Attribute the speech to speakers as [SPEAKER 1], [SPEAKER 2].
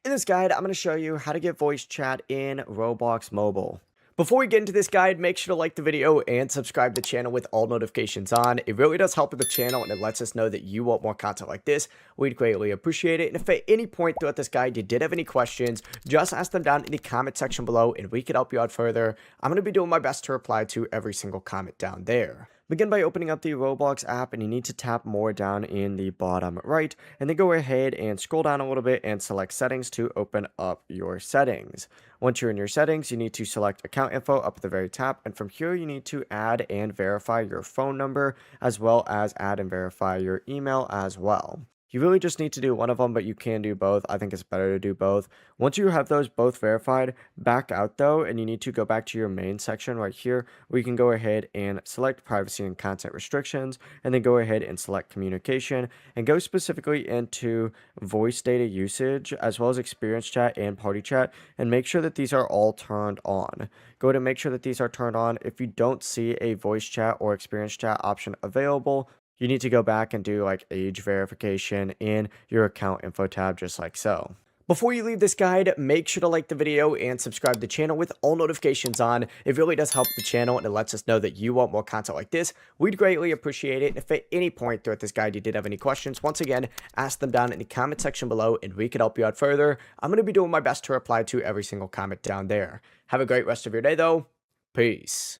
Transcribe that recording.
[SPEAKER 1] In this guide, I'm going to show you how to get voice chat in Roblox Mobile. Before we get into this guide, make sure to like the video and subscribe to the channel with all notifications on. It really does help with the channel and it lets us know that you want more content like this. We'd greatly appreciate it. And if at any point throughout this guide you did have any questions, just ask them down in the comment section below and we can help you out further. I'm going to be doing my best to reply to every single comment down there. Begin by opening up the Roblox app and you need to tap more down in the bottom right and then go ahead and scroll down a little bit and select settings to open up your settings. Once you're in your settings, you need to select account info up at the very top, and from here you need to add and verify your phone number as well as add and verify your email as well. You really just need to do one of them, but you can do both. I think it's better to do both. Once you have those both verified, back out though, and you need to go back to your main section right here where you can go ahead and select privacy and content restrictions, and then go ahead and select communication and go specifically into voice data usage as well as experience chat and party chat, and make sure that these are all turned on. Go ahead and make sure that these are turned on. If you don't see a voice chat or experience chat option available, you need to go back and do like age verification in your account info tab, just like so. Before you leave this guide, make sure to like the video and subscribe to the channel with all notifications on. It really does help the channel and it lets us know that you want more content like this. We'd greatly appreciate it. And if at any point throughout this guide you did have any questions, once again, ask them down in the comment section below and we can help you out further. I'm going to be doing my best to reply to every single comment down there. Have a great rest of your day though. Peace.